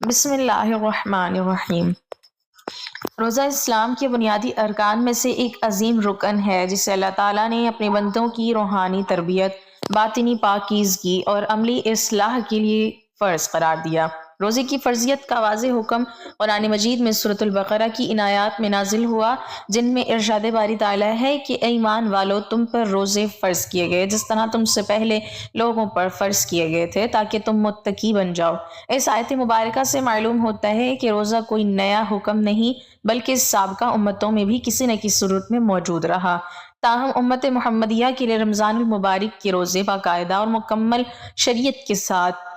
بسم اللہ الرحمن الرحیم۔ روزہ اسلام کے بنیادی ارکان میں سے ایک عظیم رکن ہے جسے اللہ تعالیٰ نے اپنے بندوں کی روحانی تربیت، باطنی پاکیزگی اور عملی اصلاح کے لیے فرض قرار دیا۔ روزے کی فرضیت کا واضح حکم قرآن مجید میں سورۃ البقرہ کی ان آیات میں نازل ہوا جن میں ارشاد باری تعالیٰ ہے کہ اے ایمان والو، تم پر روزے فرض کیے گئے جس طرح تم سے پہلے لوگوں پر فرض کیے گئے تھے تاکہ تم متقی بن جاؤ۔ اس آیت مبارکہ سے معلوم ہوتا ہے کہ روزہ کوئی نیا حکم نہیں بلکہ سابقہ امتوں میں بھی کسی نہ کسی صورت میں موجود رہا۔ تاہم امت محمدیہ کے لیے رمضان المبارک کے روزے باقاعدہ اور مکمل شریعت کے ساتھ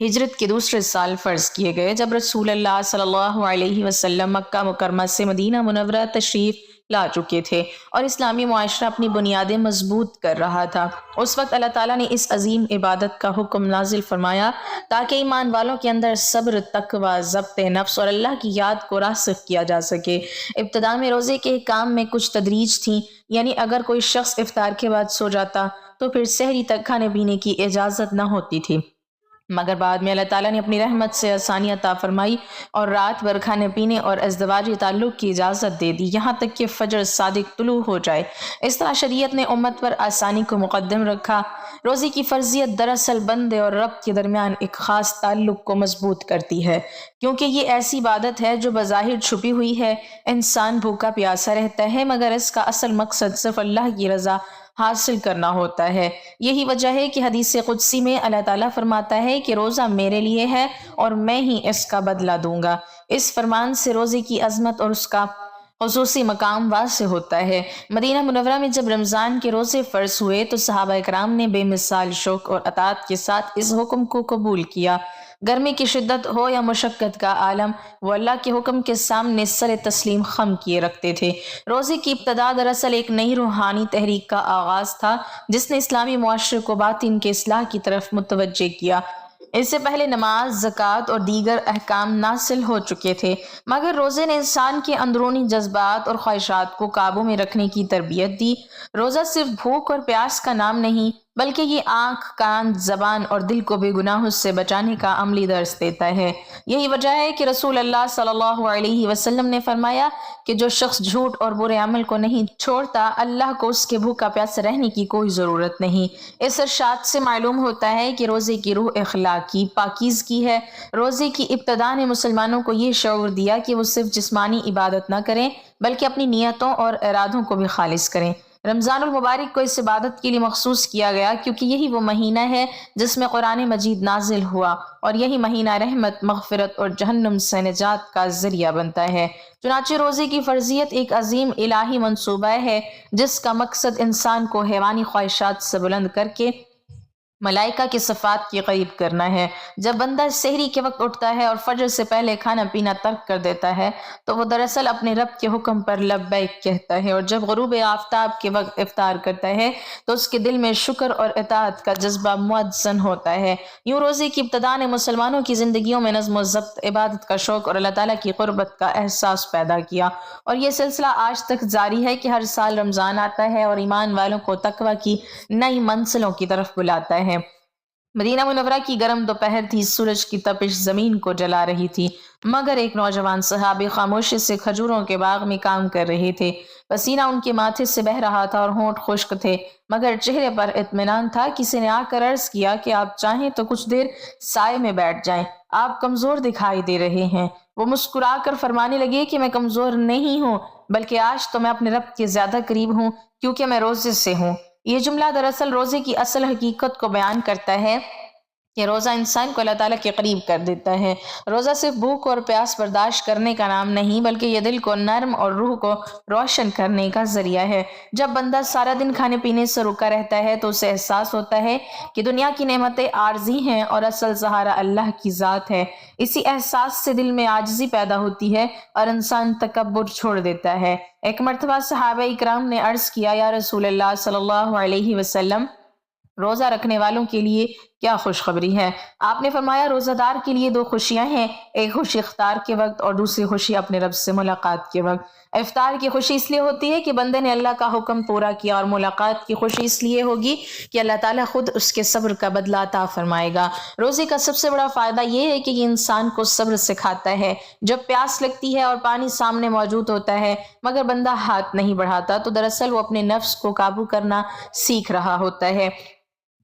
ہجرت کے دوسرے سال فرض کیے گئے جب رسول اللہ صلی اللہ علیہ وسلم مکہ مکرمہ سے مدینہ منورہ تشریف لا چکے تھے اور اسلامی معاشرہ اپنی بنیادیں مضبوط کر رہا تھا۔ اس وقت اللہ تعالیٰ نے اس عظیم عبادت کا حکم نازل فرمایا تاکہ ایمان والوں کے اندر صبر، تقوی، ضبط نفس اور اللہ کی یاد کو راسخ کیا جا سکے۔ ابتدا میں روزے کے کام میں کچھ تدریج تھی، یعنی اگر کوئی شخص افطار کے بعد سو جاتا تو پھر سحری تک کھانے پینے کی اجازت نہ ہوتی تھی، مگر بعد میں اللہ تعالیٰ نے اپنی رحمت سے آسانی عطا فرمائی اور رات بھر کھانے پینے اور ازدواجی تعلق کی اجازت دے دی یہاں تک کہ فجر صادق طلوع ہو جائے۔ اس طرح شریعت نے امت پر آسانی کو مقدم رکھا۔ روزے کی فرضیت دراصل بندے اور رب کے درمیان ایک خاص تعلق کو مضبوط کرتی ہے، کیونکہ یہ ایسی عبادت ہے جو بظاہر چھپی ہوئی ہے۔ انسان بھوکا پیاسا رہتا ہے مگر اس کا اصل مقصد صرف اللہ کی رضا حاصل کرنا ہوتا ہے۔ یہی وجہ ہے کہ حدیث قدسی میں اللہ تعالیٰ فرماتا ہے کہ روزہ میرے لیے ہے اور میں ہی اس کا بدلہ دوں گا۔ اس فرمان سے روزے کی عظمت اور اس کا خصوصی مقام واضح ہوتا ہے۔ مدینہ منورہ میں جب رمضان کے روزے فرض ہوئے تو صحابہ کرام نے بے مثال شوق اور اطاعت کے ساتھ اس حکم کو قبول کیا۔ گرمی کی شدت ہو یا مشقت کا عالم، وہ اللہ کے حکم کے سامنے سر تسلیم خم کیے رکھتے تھے۔ روزے کی ابتدا دراصل ایک نئی روحانی تحریک کا آغاز تھا جس نے اسلامی معاشرے کو باطن کے اصلاح کی طرف متوجہ کیا۔ اس سے پہلے نماز، زکوٰۃ اور دیگر احکام نازل ہو چکے تھے، مگر روزے نے انسان کے اندرونی جذبات اور خواہشات کو قابو میں رکھنے کی تربیت دی۔ روزہ صرف بھوک اور پیاس کا نام نہیں بلکہ یہ آنکھ، کان، زبان اور دل کو بے گناہوں سے بچانے کا عملی درس دیتا ہے۔ یہی وجہ ہے کہ رسول اللہ صلی اللہ علیہ وسلم نے فرمایا کہ جو شخص جھوٹ اور برے عمل کو نہیں چھوڑتا، اللہ کو اس کے بھوکا پیاسا رہنے کی کوئی ضرورت نہیں۔ اس ارشاد سے معلوم ہوتا ہے کہ روزے کی روح اخلاقی پاکیزگی ہے۔ روزے کی ابتدا نے مسلمانوں کو یہ شعور دیا کہ وہ صرف جسمانی عبادت نہ کریں بلکہ اپنی نیتوں اور ارادوں کو بھی خالص کریں۔ رمضان المبارک کو اس عبادت کے لیے مخصوص کیا گیا کیونکہ یہی وہ مہینہ ہے جس میں قرآن مجید نازل ہوا، اور یہی مہینہ رحمت، مغفرت اور جہنم سے نجات کا ذریعہ بنتا ہے۔ چنانچہ روزے کی فرضیت ایک عظیم الہی منصوبہ ہے جس کا مقصد انسان کو حیوانی خواہشات سے بلند کر کے ملائکہ کے صفات کے قریب کرنا ہے۔ جب بندہ سحری کے وقت اٹھتا ہے اور فجر سے پہلے کھانا پینا ترک کر دیتا ہے تو وہ دراصل اپنے رب کے حکم پر لبیک کہتا ہے، اور جب غروب آفتاب کے وقت افطار کرتا ہے تو اس کے دل میں شکر اور اطاعت کا جذبہ مؤذن ہوتا ہے۔ یوں روزے کی ابتدا نے مسلمانوں کی زندگیوں میں نظم و ضبط، عبادت کا شوق اور اللہ تعالیٰ کی قربت کا احساس پیدا کیا، اور یہ سلسلہ آج تک جاری ہے کہ ہر سال رمضان آتا ہے اور ایمان والوں کو تقویٰ کی نئی منزلوں کی طرف بلاتا ہے۔ مدینہ منورہ کی گرم دوپہر تھی، سورج کی تپش زمین کو جلا رہی تھی، مگر ایک نوجوان صحابی خاموشی سے کھجوروں کے باغ میں کام کر رہے تھے۔ پسینہ ان کے ماتھے سے بہہ رہا تھا اور ہونٹ خشک تھے، مگر چہرے پر اطمینان تھا۔ کسی نے آ کر عرض کیا کہ آپ چاہیں تو کچھ دیر سائے میں بیٹھ جائیں، آپ کمزور دکھائی دے رہے ہیں۔ وہ مسکرا کر فرمانے لگے کہ میں کمزور نہیں ہوں، بلکہ آج تو میں اپنے رب کے زیادہ قریب ہوں کیونکہ میں روزے سے ہوں۔ یہ جملہ دراصل روزے کی اصل حقیقت کو بیان کرتا ہے کہ روزہ انسان کو اللہ تعالیٰ کے قریب کر دیتا ہے۔ روزہ صرف بھوک اور پیاس برداشت کرنے کا نام نہیں بلکہ یہ دل کو نرم اور روح کو روشن کرنے کا ذریعہ ہے۔ جب بندہ سارا دن کھانے پینے سے رکا رہتا ہے تو اسے احساس ہوتا ہے کہ دنیا کی نعمتیں عارضی ہیں اور اصل سہارا اللہ کی ذات ہے۔ اسی احساس سے دل میں عاجزی پیدا ہوتی ہے اور انسان تکبر چھوڑ دیتا ہے۔ ایک مرتبہ صحابہ اکرام نے عرض کیا، یا رسول اللہ صلی اللہ علیہ وسلم، روزہ رکھنے والوں کے لیے کیا خوشخبری ہے۔ آپ نے فرمایا روزہ دار کے لیے دو خوشیاں ہیں، ایک خوشی افطار کے وقت اور دوسری خوشی اپنے رب سے ملاقات کے وقت۔ افطار کی خوشی اس لیے ہوتی ہے کہ بندے نے اللہ کا حکم پورا کیا، اور ملاقات کی خوشی اس لیے ہوگی کہ اللہ تعالیٰ خود اس کے صبر کا بدلہ عطا فرمائے گا۔ روزے کا سب سے بڑا فائدہ یہ ہے کہ یہ انسان کو صبر سکھاتا ہے۔ جب پیاس لگتی ہے اور پانی سامنے موجود ہوتا ہے مگر بندہ ہاتھ نہیں بڑھاتا تو دراصل وہ اپنے نفس کو قابو کرنا سیکھ رہا ہوتا ہے۔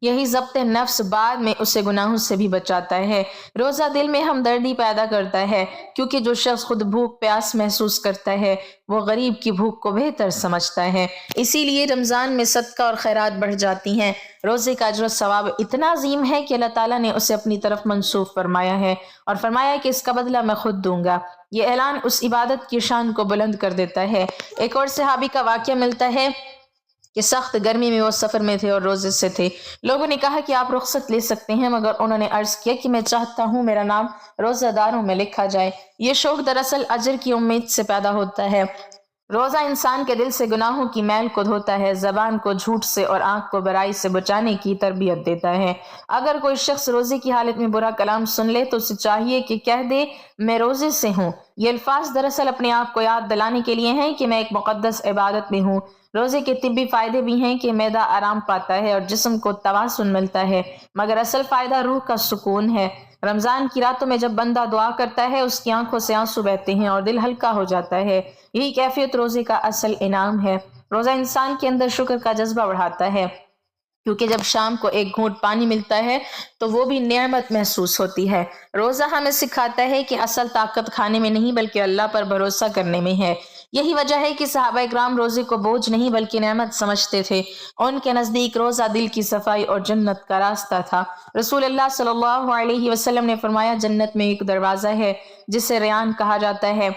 یہی ضبط نفس بعد میں اسے گناہوں سے بھی بچاتا ہے۔ روزہ دل میں ہمدردی پیدا کرتا ہے، کیونکہ جو شخص خود بھوک پیاس محسوس کرتا ہے وہ غریب کی بھوک کو بہتر سمجھتا ہے۔ اسی لیے رمضان میں صدقہ اور خیرات بڑھ جاتی ہیں۔ روزے کا اجر و ثواب اتنا عظیم ہے کہ اللہ تعالیٰ نے اسے اپنی طرف منسوخ فرمایا ہے اور فرمایا کہ اس کا بدلہ میں خود دوں گا۔ یہ اعلان اس عبادت کی شان کو بلند کر دیتا ہے۔ ایک اور صحابی کا واقعہ ملتا ہے کہ سخت گرمی میں وہ سفر میں تھے اور روزے سے تھے۔ لوگوں نے کہا کہ آپ رخصت لے سکتے ہیں، مگر انہوں نے عرض کیا کہ میں چاہتا ہوں میرا نام روزہ داروں میں لکھا جائے۔ یہ شوق دراصل اجر کی امید سے پیدا ہوتا ہے۔ روزہ انسان کے دل سے گناہوں کی میل کو دھوتا ہے، زبان کو جھوٹ سے اور آنکھ کو برائی سے بچانے کی تربیت دیتا ہے۔ اگر کوئی شخص روزے کی حالت میں برا کلام سن لے تو اسے چاہیے کہ کہہ دے میں روزے سے ہوں۔ یہ الفاظ دراصل اپنے آپ کو یاد دلانے کے لیے ہیں کہ میں ایک مقدس عبادت میں ہوں۔ روزے کے طبی فائدے بھی ہیں کہ معدہ آرام پاتا ہے اور جسم کو توازن ملتا ہے، مگر اصل فائدہ روح کا سکون ہے۔ رمضان کی راتوں میں جب بندہ دعا کرتا ہے اس کی آنکھوں سے آنسو بہتے ہیں اور دل ہلکا ہو جاتا ہے۔ یہی کیفیت روزے کا اصل انعام ہے۔ روزہ انسان کے اندر شکر کا جذبہ بڑھاتا ہے، کیونکہ جب شام کو ایک گھونٹ پانی ملتا ہے تو وہ بھی نعمت محسوس ہوتی ہے۔ روزہ ہمیں سکھاتا ہے کہ اصل طاقت کھانے میں نہیں بلکہ اللہ پر بھروسہ کرنے میں ہے۔ یہی وجہ ہے کہ صحابہ اکرام روزے کو بوجھ نہیں بلکہ نعمت سمجھتے تھے۔ ان کے نزدیک روزہ دل کی صفائی اور جنت کا راستہ تھا۔ رسول اللہ صلی اللہ علیہ وسلم نے فرمایا جنت میں ایک دروازہ ہے جسے ریان کہا جاتا ہے،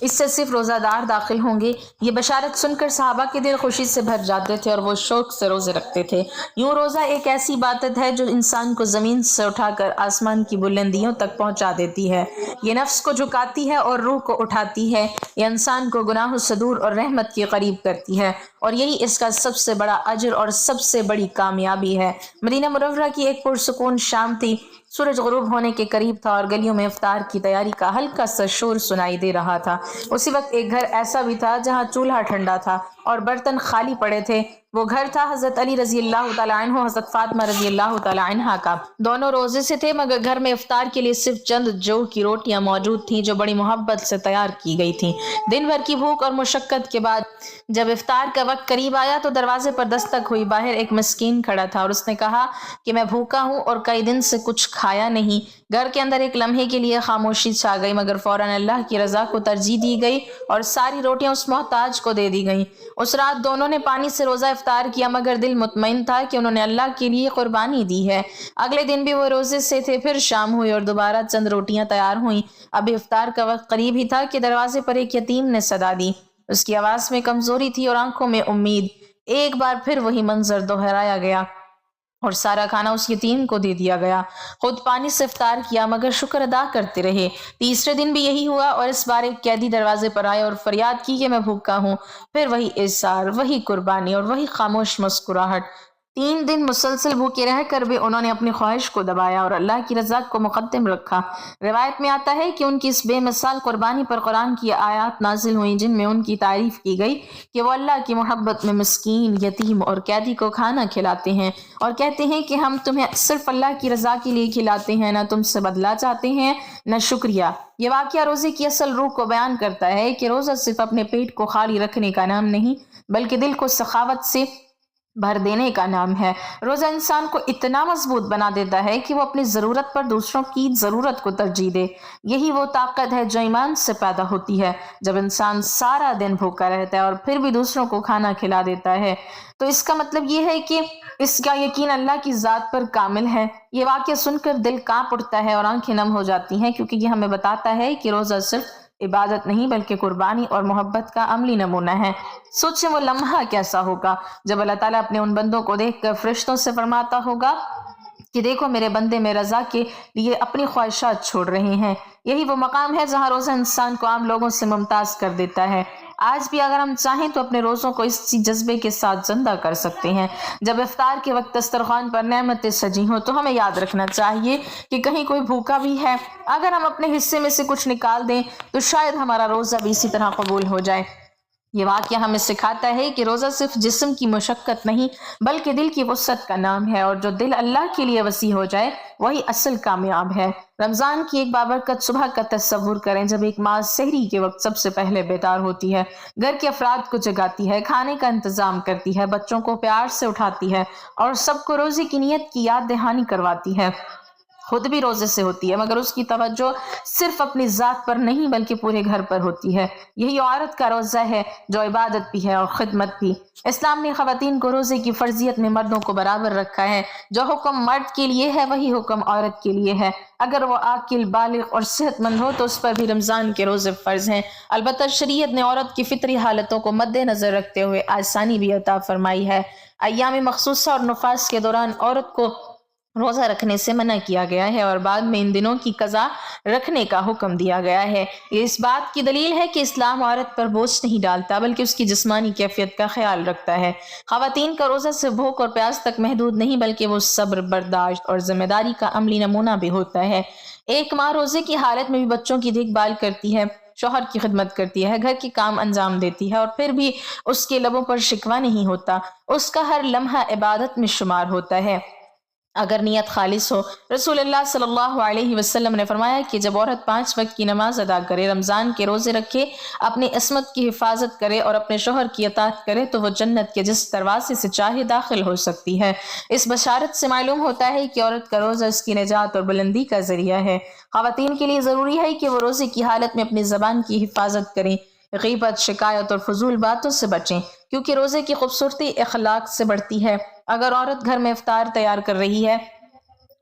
اس سے صرف روزہ دار داخل ہوں گے۔ یہ بشارت سن کر صحابہ کے دل خوشی سے بھر جاتے تھے اور وہ شوق سے روزے رکھتے تھے۔ یوں روزہ ایک ایسی عبادت ہے جو انسان کو زمین سے اٹھا کر آسمان کی بلندیوں تک پہنچا دیتی ہے۔ یہ نفس کو جھکاتی ہے اور روح کو اٹھاتی ہے۔ یہ انسان کو گناہوں سے دور اور رحمت کے قریب کرتی ہے، اور یہی اس کا سب سے بڑا اجر اور سب سے بڑی کامیابی ہے۔ مدینہ منورہ کی ایک پرسکون شام تھی۔ سورج غروب ہونے کے قریب تھا اور گلیوں میں افطار کی تیاری کا ہلکا سا شور سنائی دے رہا تھا۔ اسی وقت ایک گھر ایسا بھی تھا جہاں چولہا ٹھنڈا تھا اور برتن خالی پڑے تھے۔ وہ گھر تھا حضرت علی رضی اللہ تعالیٰ عنہ، حضرت فاطمہ رضی اللہ تعالیٰ عنہا کا۔ دونوں روزے سے تھے مگر گھر میں افطار کے لیے صرف چند جو کی روٹیاں موجود تھیں جو بڑی محبت سے تیار کی گئی تھیں۔ دن بھر کی بھوک اور مشقت کے بعد جب افطار کا وقت قریب آیا تو دروازے پر دستک ہوئی۔ باہر ایک مسکین کھڑا تھا اور اس نے کہا کہ میں بھوکا ہوں اور کئی دن سے کچھ کھایا نہیں۔ گھر کے اندر ایک لمحے کے لیے خاموشی چھا گئی، مگر فوراً اللہ کی رضا کو ترجیح دی گئی اور ساری روٹیاں اس محتاج کو دے دی گئیں۔ اس رات دونوں نے پانی سے روزہ افطار کیا مگر دل مطمئن تھا کہ انہوں نے اللہ کے لیے قربانی دی ہے۔ اگلے دن بھی وہ روزے سے تھے۔ پھر شام ہوئی اور دوبارہ چند روٹیاں تیار ہوئیں۔ اب افطار کا وقت قریب ہی تھا کہ دروازے پر ایک یتیم نے صدا دی۔ اس کی آواز میں کمزوری تھی اور آنکھوں میں امید۔ ایک بار پھر وہی منظر دہرایا گیا اور سارا کھانا اس یتیم کو دے دیا گیا۔ خود پانی سے افطار کیا مگر شکر ادا کرتے رہے۔ تیسرے دن بھی یہی ہوا اور اس بار ایک قیدی دروازے پر آئے اور فریاد کی کہ میں بھوکا ہوں۔ پھر وہی اظہار، وہی قربانی اور وہی خاموش مسکراہٹ۔ 3 دن مسلسل بھوکے رہ کر بھی انہوں نے اپنی خواہش کو دبایا اور اللہ کی رضا کو مقدم رکھا۔ روایت میں آتا ہے کہ ان کی اس بے مثال قربانی پر قرآن کی آیات نازل ہوئیں جن میں ان کی تعریف کی گئی کہ وہ اللہ کی محبت میں مسکین، یتیم اور قیدی کو کھانا کھلاتے ہیں اور کہتے ہیں کہ ہم تمہیں صرف اللہ کی رضا کے لیے کھلاتے ہیں، نہ تم سے بدلہ چاہتے ہیں نہ شکریہ۔ یہ واقعہ روزے کی اصل روح کو بیان کرتا ہے کہ روزہ صرف اپنے پیٹ کو خالی رکھنے کا نام نہیں بلکہ دل کو سخاوت سے بھر دینے کا نام ہے۔ روزہ انسان کو اتنا مضبوط بنا دیتا ہے کہ وہ اپنی ضرورت پر دوسروں کی ضرورت کو ترجیح دے۔ یہی وہ طاقت ہے جو ایمان سے پیدا ہوتی ہے۔ جب انسان سارا دن بھوکا رہتا ہے اور پھر بھی دوسروں کو کھانا کھلا دیتا ہے تو اس کا مطلب یہ ہے کہ اس کا یقین اللہ کی ذات پر کامل ہے۔ یہ واقعہ سن کر دل کانپ اٹھتا ہے اور آنکھیں نم ہو جاتی ہیں، کیونکہ یہ ہمیں بتاتا ہے کہ روزہ صرف عبادت نہیں بلکہ قربانی اور محبت کا عملی نمونہ ہے۔ سوچیں وہ لمحہ کیسا ہوگا جب اللہ تعالیٰ اپنے ان بندوں کو دیکھ کر فرشتوں سے فرماتا ہوگا کہ دیکھو میرے بندے میں رضا کے لیے اپنی خواہشات چھوڑ رہے ہیں۔ یہی وہ مقام ہے جہاں روزہ انسان کو عام لوگوں سے ممتاز کر دیتا ہے۔ آج بھی اگر ہم چاہیں تو اپنے روزوں کو اسی جذبے کے ساتھ زندہ کر سکتے ہیں۔ جب افطار کے وقت دسترخوان پر نعمتیں سجی ہوں تو ہمیں یاد رکھنا چاہیے کہ کہیں کوئی بھوکا بھی ہے۔ اگر ہم اپنے حصے میں سے کچھ نکال دیں تو شاید ہمارا روزہ بھی اسی طرح قبول ہو جائے۔ یہ واقعہ ہمیں سکھاتا ہے کہ روزہ صرف جسم کی مشقت نہیں بلکہ دل کی وسعت کا نام ہے، اور جو دل اللہ کے لیے وسیع ہو جائے وہی اصل کامیاب ہے۔ رمضان کی ایک بابرکت صبح کا تصور کریں جب ایک ماں سحری کے وقت سب سے پہلے بیدار ہوتی ہے، گھر کے افراد کو جگاتی ہے، کھانے کا انتظام کرتی ہے، بچوں کو پیار سے اٹھاتی ہے اور سب کو روزے کی نیت کی یاد دہانی کرواتی ہے۔ خود بھی روزے سے ہوتی ہے مگر اس کی توجہ صرف اپنی ذات پر نہیں بلکہ پورے گھر پر ہوتی ہے۔ یہی عورت کا روزہ ہے جو عبادت بھی ہے اور خدمت بھی۔ اسلام نے خواتین کو روزے کی فرضیت میں مردوں کو برابر رکھا ہے۔ جو حکم مرد کے لیے ہے وہی حکم عورت کے لیے ہے۔ اگر وہ عاقل، بالغ اور صحت مند ہو تو اس پر بھی رمضان کے روزے فرض ہیں۔ البتہ شریعت نے عورت کی فطری حالتوں کو مد نظر رکھتے ہوئے آسانی بھی عطا فرمائی ہے۔ ایام مخصوصہ اور نفاس کے دوران عورت کو روزہ رکھنے سے منع کیا گیا ہے اور بعد میں ان دنوں کی قضا رکھنے کا حکم دیا گیا ہے۔ یہ اس بات کی دلیل ہے کہ اسلام عورت پر بوجھ نہیں ڈالتا بلکہ اس کی جسمانی کیفیت کا خیال رکھتا ہے۔ خواتین کا روزہ صرف بھوک اور پیاس تک محدود نہیں بلکہ وہ صبر، برداشت اور ذمہ داری کا عملی نمونہ بھی ہوتا ہے۔ ایک ماں روزے کی حالت میں بھی بچوں کی دیکھ بھال کرتی ہے، شوہر کی خدمت کرتی ہے، گھر کے کام انجام دیتی ہے اور پھر بھی اس کے لبوں پر شکوہ نہیں ہوتا۔ اس کا ہر لمحہ عبادت میں شمار ہوتا ہے اگر نیت خالص ہو۔ رسول اللہ صلی اللہ علیہ وسلم نے فرمایا کہ جب عورت 5 وقت کی نماز ادا کرے، رمضان کے روزے رکھے، اپنی عصمت کی حفاظت کرے اور اپنے شوہر کی اطاعت کرے تو وہ جنت کے جس دروازے سے چاہے داخل ہو سکتی ہے۔ اس بشارت سے معلوم ہوتا ہے کہ عورت کا روزہ اس کی نجات اور بلندی کا ذریعہ ہے۔ خواتین کے لیے ضروری ہے کہ وہ روزے کی حالت میں اپنی زبان کی حفاظت کریں، غیبت، شکایت اور فضول باتوں سے بچیں، کیونکہ روزے کی خوبصورتی اخلاق سے بڑھتی ہے۔ اگر عورت گھر میں افطار تیار کر رہی ہے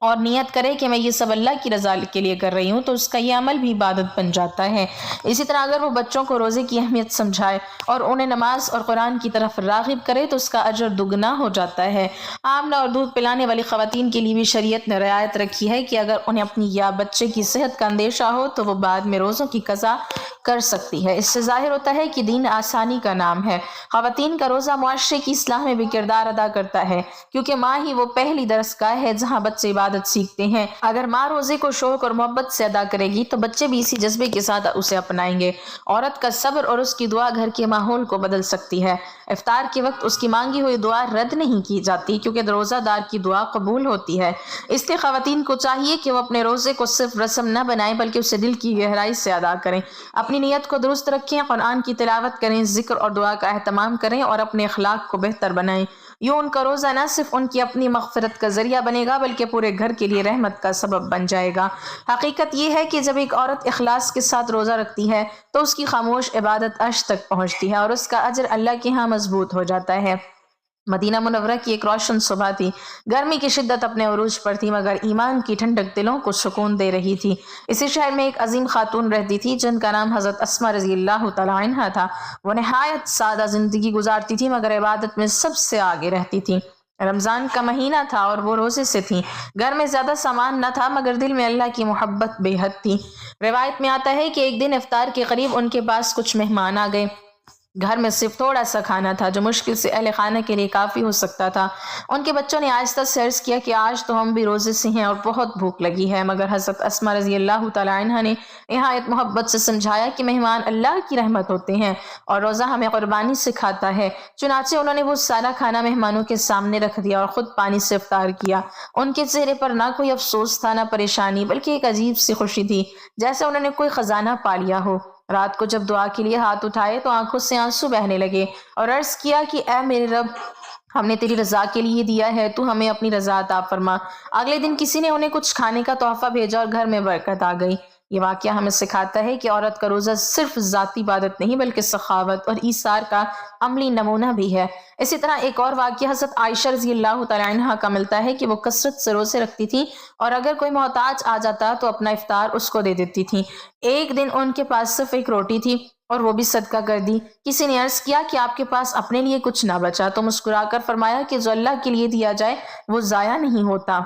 اور نیت کرے کہ میں یہ سب اللہ کی رضا کے لیے کر رہی ہوں تو اس کا یہ عمل بھی عبادت بن جاتا ہے۔ اسی طرح اگر وہ بچوں کو روزے کی اہمیت سمجھائے اور انہیں نماز اور قرآن کی طرف راغب کرے تو اس کا اجر دگنا ہو جاتا ہے۔ آمنہ اور دودھ پلانے والی خواتین کے لیے بھی شریعت نے رعایت رکھی ہے کہ اگر انہیں اپنی یا بچے کی صحت کا اندیشہ ہو تو وہ بعد میں روزوں کی قضا کر سکتی ہے۔ اس سے ظاہر ہوتا ہے کہ دین آسانی کا نام ہے۔ خواتین کا روزہ معاشرے کی اصلاح میں بھی کردار ادا کرتا ہے، کیونکہ ماں ہی وہ پہلی درسگاہ ہے جہاں بچے عبادت سیکھتے ہیں۔ اگر ماں روزے کو شوق اور محبت سے ادا کرے گی تو بچے بھی اسی جذبے کے ساتھ اسے اپنائیں گے۔ عورت کا صبر اور اس کی دعا گھر کے ماحول کو بدل سکتی ہے۔ افطار کے وقت اس کی مانگی ہوئی دعا رد نہیں کی جاتی کیونکہ روزہ دار کی دعا قبول ہوتی ہے۔ اس لیے خواتین کو چاہیے کہ وہ اپنے روزے کو صرف رسم نہ بنائیں بلکہ اسے دل کی گہرائی سے ادا کریں۔ اپنی نیت کو درست رکھیں، قرآن کی تلاوت کریں، ذکر اور دعا کا اہتمام کریں اور اپنے اخلاق کو بہتر بنائیں۔ یوں ان کا روزہ نہ صرف ان کی اپنی مغفرت کا ذریعہ بنے گا بلکہ پورے گھر کے لیے رحمت کا سبب بن جائے گا۔ حقیقت یہ ہے کہ جب ایک عورت اخلاص کے ساتھ روزہ رکھتی ہے تو اس کی خاموش عبادت عرش تک پہنچتی ہے اور اس کا اجر اللہ کے ہاں مضبوط ہو جاتا ہے۔ مدینہ منورہ کی ایک روشن صبح تھی۔ گرمی کی شدت اپنے عروج پر تھی مگر ایمان کی ٹھنڈک دلوں کو سکون دے رہی تھی۔ اسی شہر میں ایک عظیم خاتون رہتی تھی جن کا نام حضرت اسماء رضی اللہ تعالی عنہا تھا۔ وہ نہایت سادہ زندگی گزارتی تھی مگر عبادت میں سب سے آگے رہتی تھی۔ رمضان کا مہینہ تھا اور وہ روزے سے تھیں۔ گھر میں زیادہ سامان نہ تھا مگر دل میں اللہ کی محبت بے حد تھی۔ روایت میں آتا ہے کہ ایک دن افطار کے قریب ان کے پاس کچھ مہمان آ گئے۔ گھر میں صرف تھوڑا سا کھانا تھا جو مشکل سے اہل خانہ کے لیے کافی ہو سکتا تھا۔ ان کے بچوں نے آہستہ سے عرض کیا کہ آج تو ہم بھی روزے سے ہیں اور بہت بھوک لگی ہے، مگر حضرت اسماء رضی اللہ تعالی عنہا نے نہایت محبت سے سمجھایا کہ مہمان اللہ کی رحمت ہوتے ہیں اور روزہ ہمیں قربانی سکھاتا ہے۔ چنانچہ انہوں نے وہ سارا کھانا مہمانوں کے سامنے رکھ دیا اور خود پانی سے افطار کیا۔ ان کے چہرے پر نہ کوئی افسوس تھا نہ پریشانی بلکہ ایک عجیب سی خوشی تھی، جیسے انہوں نے کوئی خزانہ پا لیا ہو۔ رات کو جب دعا کے لیے ہاتھ اٹھائے تو آنکھوں سے آنسو بہنے لگے اور عرض کیا کہ اے میرے رب، ہم نے تیری رضا کے لیے دیا ہے، تو ہمیں اپنی رضا عطا فرما۔ اگلے دن کسی نے انہیں کچھ کھانے کا تحفہ بھیجا اور گھر میں برکت آ گئی۔ یہ واقعہ ہمیں سکھاتا ہے کہ عورت کا روزہ صرف ذاتی عبادت نہیں بلکہ سخاوت اور ایثار کا عملی نمونہ بھی ہے۔ اسی طرح ایک اور واقعہ حضرت عائشہ رضی اللہ تعالی عنہا کا ملتا ہے کہ وہ کثرت سے روزے رکھتی تھی اور اگر کوئی محتاج آ جاتا تو اپنا افطار اس کو دے دیتی تھی۔ ایک دن ان کے پاس صرف ایک روٹی تھی اور وہ بھی صدقہ کر دی۔ کسی نے عرض کیا کہ آپ کے پاس اپنے لیے کچھ نہ بچا تو مسکرا کر فرمایا کہ جو اللہ کے لیے دیا جائے وہ ضائع نہیں ہوتا۔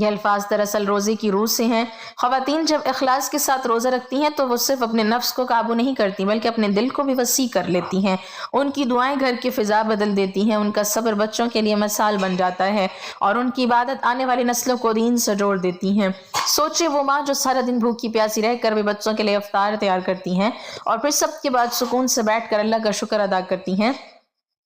یہ الفاظ دراصل روزے کی روح سے ہیں۔ خواتین جب اخلاص کے ساتھ روزہ رکھتی ہیں تو وہ صرف اپنے نفس کو قابو نہیں کرتی بلکہ اپنے دل کو بھی وسیع کر لیتی ہیں۔ ان کی دعائیں گھر کی فضا بدل دیتی ہیں، ان کا صبر بچوں کے لیے مثال بن جاتا ہے اور ان کی عبادت آنے والی نسلوں کو دین سے جوڑ دیتی ہیں۔ سوچے وہ ماں جو سارا دن بھوکی پیاسی رہ کر بھی بچوں کے لیے افطار تیار کرتی ہیں اور پھر سب کے بعد سکون سے بیٹھ کر اللہ کا شکر ادا کرتی ہیں،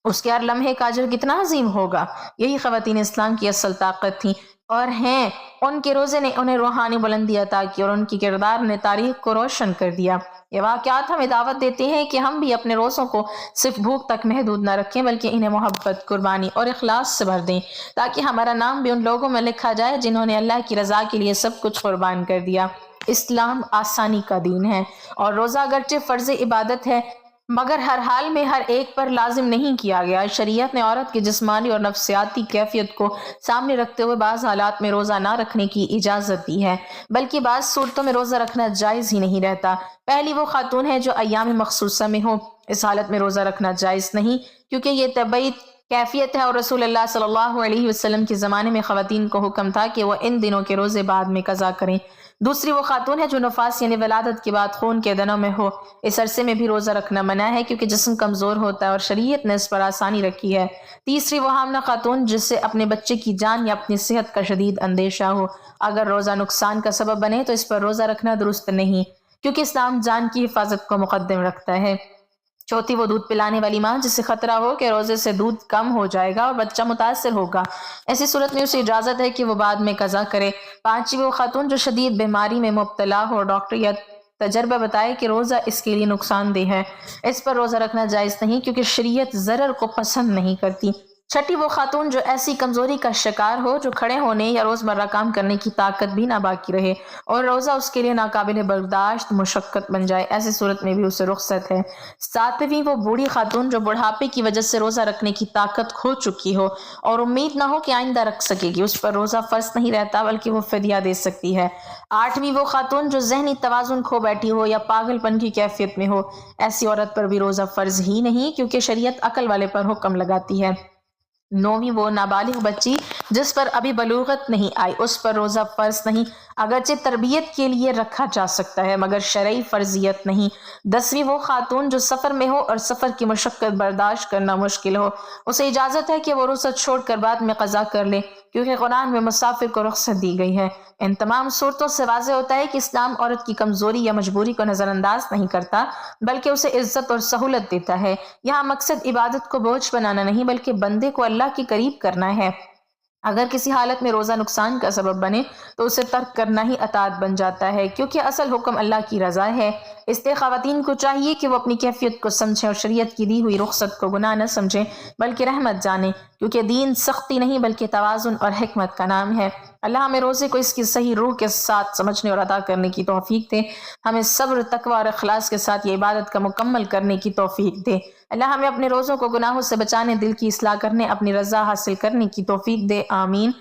اس کے ہر لمحے کا اجر کتنا عظیم ہوگا۔ یہی خواتین اسلام کی اصل طاقت تھیں اور ہیں۔ ان کے روزے نے انہیں روحانی بلندی عطا کی اور ان کی کردار نے تاریخ کو روشن کر دیا۔ یہ واقعات ہمیں دعوت دیتے ہیں کہ ہم بھی اپنے روزوں کو صرف بھوک تک محدود نہ رکھیں بلکہ انہیں محبت، قربانی اور اخلاص سے بھر دیں تاکہ ہمارا نام بھی ان لوگوں میں لکھا جائے جنہوں نے اللہ کی رضا کے لیے سب کچھ قربان کر دیا۔ اسلام آسانی کا دین ہے اور روزہ اگرچہ فرض عبادت ہے مگر ہر حال میں ہر ایک پر لازم نہیں کیا گیا۔ شریعت نے عورت کی جسمانی اور نفسیاتی کیفیت کو سامنے رکھتے ہوئے بعض حالات میں روزہ نہ رکھنے کی اجازت دی ہے، بلکہ بعض صورتوں میں روزہ رکھنا جائز ہی نہیں رہتا۔ پہلی وہ خاتون ہے جو ایام مخصوصہ میں ہو، اس حالت میں روزہ رکھنا جائز نہیں کیونکہ یہ طبعی کیفیت ہے اور رسول اللہ صلی اللہ علیہ وسلم کے زمانے میں خواتین کو حکم تھا کہ وہ ان دنوں کے روزے بعد میں قضا کریں۔ دوسری وہ خاتون ہے جو نفاس یعنی ولادت کے بعد خون کے دنوں میں ہو، اس عرصے میں بھی روزہ رکھنا منع ہے کیونکہ جسم کمزور ہوتا ہے اور شریعت نے اس پر آسانی رکھی ہے۔ تیسری وہ حاملہ خاتون جس سے اپنے بچے کی جان یا اپنی صحت کا شدید اندیشہ ہو، اگر روزہ نقصان کا سبب بنے تو اس پر روزہ رکھنا درست نہیں کیونکہ اسلام جان کی حفاظت کو مقدم رکھتا ہے۔ چوتھی وہ دودھ پلانے والی ماں جسے خطرہ ہو کہ روزے سے دودھ کم ہو جائے گا اور بچہ متاثر ہوگا، ایسی صورت میں اسے اجازت ہے کہ وہ بعد میں قضا کرے۔ پانچویں وہ خاتون جو شدید بیماری میں مبتلا ہو اور ڈاکٹر یا تجربہ بتائے کہ روزہ اس کے لیے نقصان دہ ہے، اس پر روزہ رکھنا جائز نہیں کیونکہ شریعت ضرر کو پسند نہیں کرتی۔ چھٹی وہ خاتون جو ایسی کمزوری کا شکار ہو جو کھڑے ہونے یا روزمرہ کام کرنے کی طاقت بھی نہ باقی رہے اور روزہ اس کے لیے ناقابل برداشت مشقت بن جائے، ایسی صورت میں بھی اسے رخصت ہے۔ ساتویں وہ بوڑھی خاتون جو بڑھاپے کی وجہ سے روزہ رکھنے کی طاقت کھو چکی ہو اور امید نہ ہو کہ آئندہ رکھ سکے گی، اس پر روزہ فرض نہیں رہتا بلکہ وہ فدیہ دے سکتی ہے۔ آٹھویں وہ خاتون جو ذہنی توازن کھو بیٹھی ہو یا پاگل پن کی کیفیت میں ہو، ایسی عورت پر بھی روزہ فرض ہی نہیں کیونکہ شریعت عقل والے پر حکم لگاتی ہے۔ نویں وہ نابالغ بچی جس پر ابھی بلوغت نہیں آئی، اس پر روزہ فرض نہیں، اگرچہ تربیت کے لیے رکھا جا سکتا ہے مگر شرعی فرضیت نہیں۔ دسویں وہ خاتون جو سفر میں ہو اور سفر کی مشقت برداشت کرنا مشکل ہو، اسے اجازت ہے کہ وہ رخصت چھوڑ کر بعد میں قضا کر لے کیونکہ قرآن میں مسافر کو رخصت دی گئی ہے۔ ان تمام صورتوں سے واضح ہوتا ہے کہ اسلام عورت کی کمزوری یا مجبوری کو نظر انداز نہیں کرتا بلکہ اسے عزت اور سہولت دیتا ہے۔ یہاں مقصد عبادت کو بوجھ بنانا نہیں بلکہ بندے کو اللہ کے قریب کرنا ہے۔ اگر کسی حالت میں روزہ نقصان کا سبب بنے تو اسے ترک کرنا ہی اطاعت بن جاتا ہے کیونکہ اصل حکم اللہ کی رضا ہے۔ اس لیے خواتین کو چاہیے کہ وہ اپنی کیفیت کو سمجھیں اور شریعت کی دی ہوئی رخصت کو گناہ نہ سمجھیں بلکہ رحمت جانیں کیونکہ دین سختی نہیں بلکہ توازن اور حکمت کا نام ہے۔ اللہ ہمیں روزے کو اس کی صحیح روح کے ساتھ سمجھنے اور ادا کرنے کی توفیق دے، ہمیں صبر، تقوی اور اخلاص کے ساتھ یہ عبادت کا مکمل کرنے کی توفیق دے۔ اللہ ہمیں اپنے روزوں کو گناہوں سے بچانے، دل کی اصلاح کرنے، اپنی رضا حاصل کرنے کی توفیق دے، آمین۔